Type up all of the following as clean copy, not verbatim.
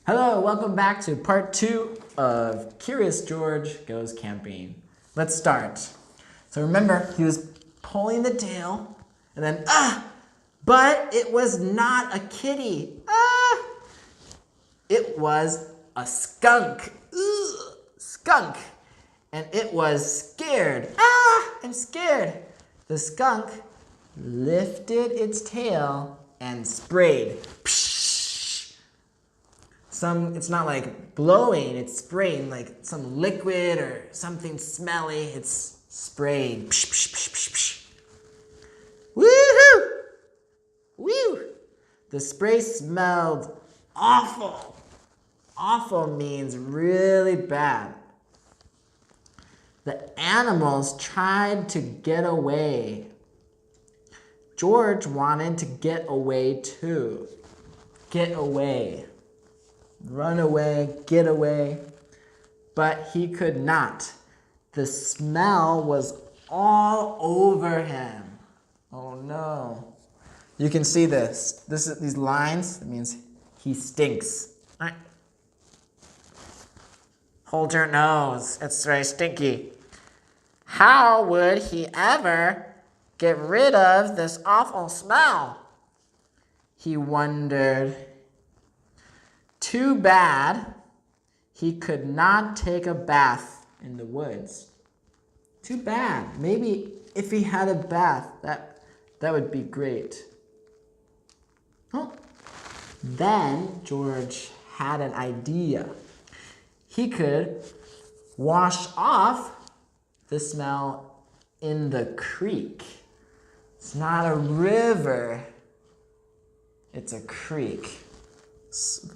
Hello, welcome back to part 2 of Curious George Goes Camping. Let's start. So remember, he was pulling the tail, and then, but it was not a kitty. It was a skunk. Skunk. And it was scared. I'm scared. The skunk lifted its tail and sprayed. It's not like blowing, it's spraying like some liquid or something smelly. It's spraying. Woohoo! Woo! The spray smelled awful. Awful means really bad. The animals tried to get away. George wanted to get away too. Get away. Run away, get away. But he could not. The smell was all over him. Oh no. You can see this. These lines, it means he stinks. Hold your nose. It's very stinky. How would he ever get rid of this awful smell? He wondered. Too bad he could not take a bath in the woods. Too bad. Maybe if he had a bath, that would be great. Oh. Then George had an idea. He could wash off the smell in the creek. It's not a river, it's a creek.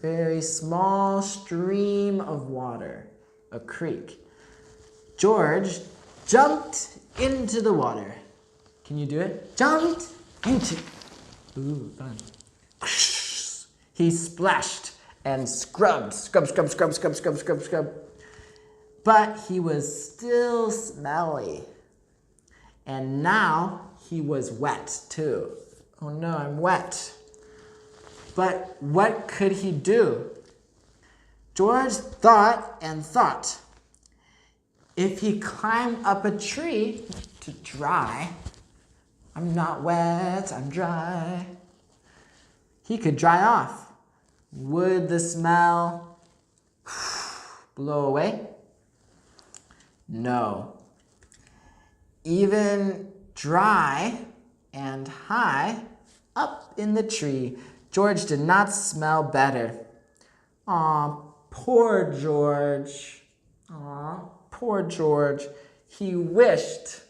Very small stream of water, a creek. George jumped into the water. Can you do it? Jumped into. Ooh, fun. He splashed and scrubbed. Scrub. But he was still smelly. And now he was wet too. Oh no, I'm wet. But what could he do? George thought and thought. If he climbed up a tree to dry, I'm not wet, I'm dry, he could dry off. Would the smell blow away? No. Even dry and high up in the tree, George did not smell better. Aw, poor George. Aw, poor George. He wished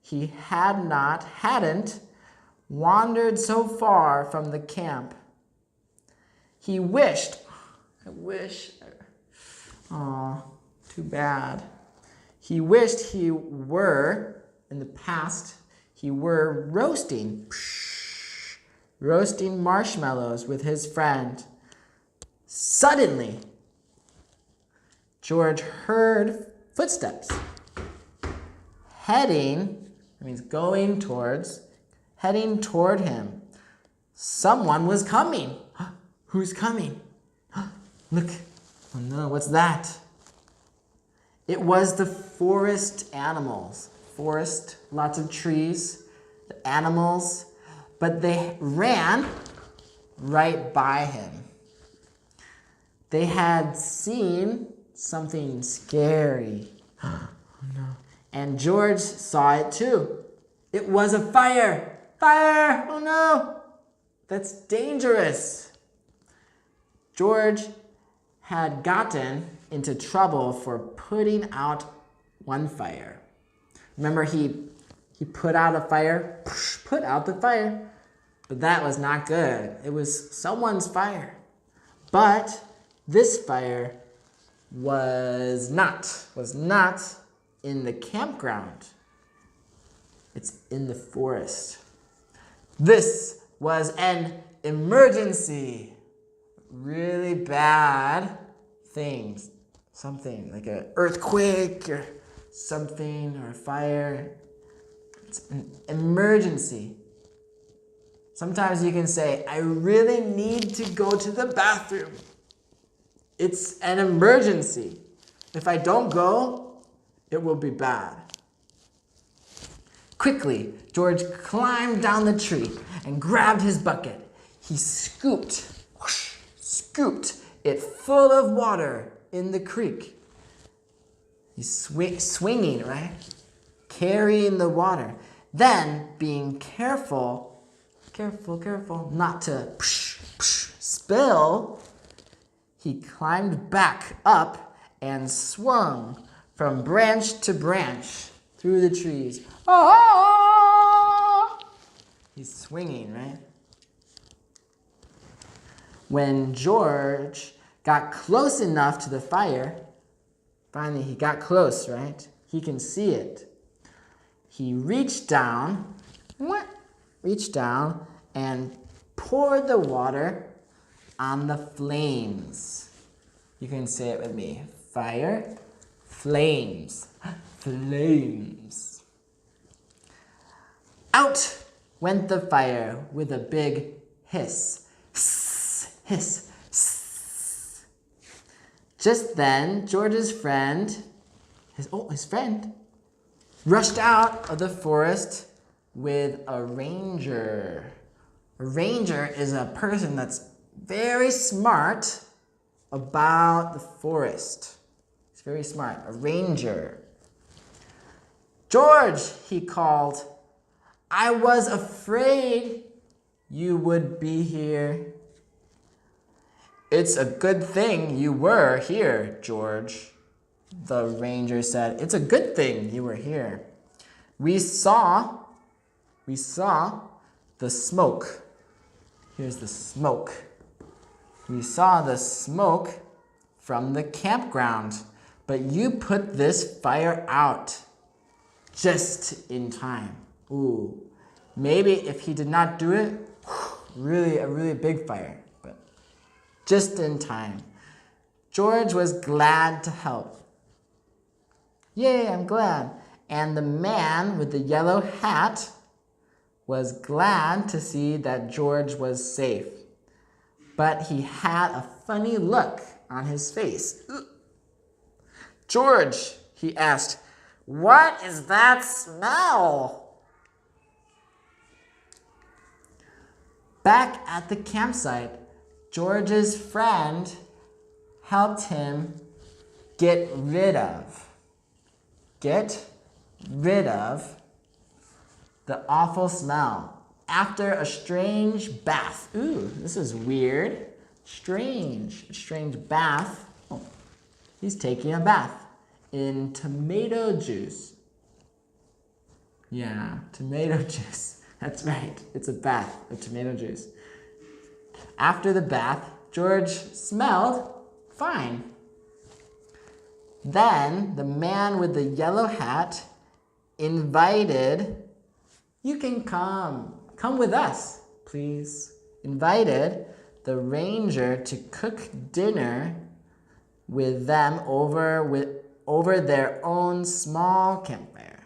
he hadn't wandered so far from the camp. He wished, aw, too bad. He wished he were, in the past, he were roasting marshmallows with his friend. Suddenly, George heard footsteps heading toward him. Someone was coming. Who's coming? Look. Oh no, what's that? It was the forest animals. Forest, lots of trees, the animals. But they ran right by him. They had seen something scary. Oh no. And George saw it too. It was a fire. Fire! Oh no! That's dangerous. George had gotten into trouble for putting out one fire. Remember, he put out a fire, put out the fire. But that was not good. It was someone's fire. But this fire was not in the campground. It's in the forest. This was an emergency. Really bad things. Something like an earthquake or something, or a fire. It's an emergency. Sometimes you can say, I really need to go to the bathroom. It's an emergency. If I don't go, it will be bad. Quickly, George climbed down the tree and grabbed his bucket. He scooped it full of water in the creek. He's swinging, right? Carrying the water. Then, being careful not to spill, he climbed back up and swung from branch to branch through the trees. Ah! He's swinging, right? When George got close enough to the fire, finally he got close, right? He can see it. He reached down and poured the water on the flames. You can say it with me. Fire, flames, flames. Out went the fire with a big hiss. Hiss, hiss, hiss. Just then, George's friend, his friend, rushed out of the forest with a ranger. A ranger is a person that's very smart about the forest. He's very smart, a ranger. George, he called, I was afraid you would be here. It's a good thing you were here, George. The ranger said, it's a good thing you were here. We saw the smoke. Here's the smoke. We saw the smoke from the campground, but you put this fire out just in time. Ooh, maybe if he did not do it, a really big fire, but just in time. George was glad to help. Yay, I'm glad. And the man with the yellow hat was glad to see that George was safe. But he had a funny look on his face. George, he asked, what is that smell? Back at the campsite, George's friend helped him get rid of the awful smell after a strange bath. Ooh, this is weird. Strange bath. Oh, he's taking a bath in tomato juice. Yeah, tomato juice. That's right. It's a bath of tomato juice. After the bath, George smelled fine. Then the man with the yellow hat invited, you can come with us, please. Invited the ranger to cook dinner with them over their own small campfire.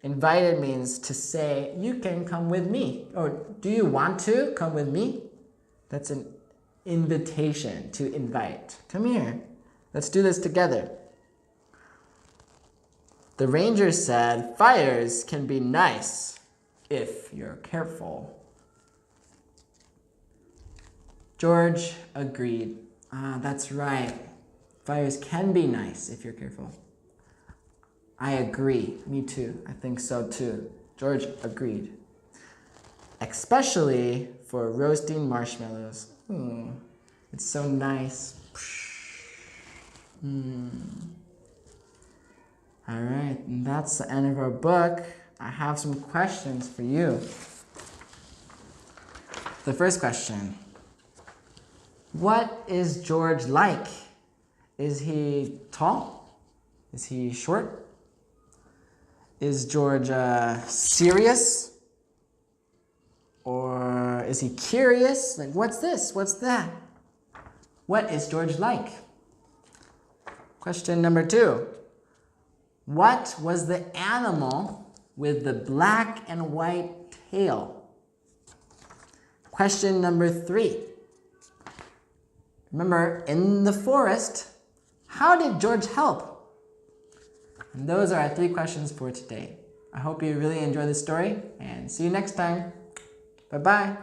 Invited means to say, you can come with me. Or do you want to come with me? That's an invitation to invite. Come here. Let's do this together. The ranger said, fires can be nice if you're careful. George agreed. That's right. Fires can be nice if you're careful. I agree. Me too. I think so too. George agreed. Especially for roasting marshmallows. It's so nice. All right, and that's the end of our book. I have some questions for you. The first question. What is George like? Is he tall? Is he short? Is George serious? Or is he curious? Like, what's this? What's that? What is George like? Question number 2. What was the animal with the black and white tail? Question number 3. Remember, in the forest, how did George help? And those are our 3 questions for today. I hope you really enjoyed this story, and see you next time. Bye-bye.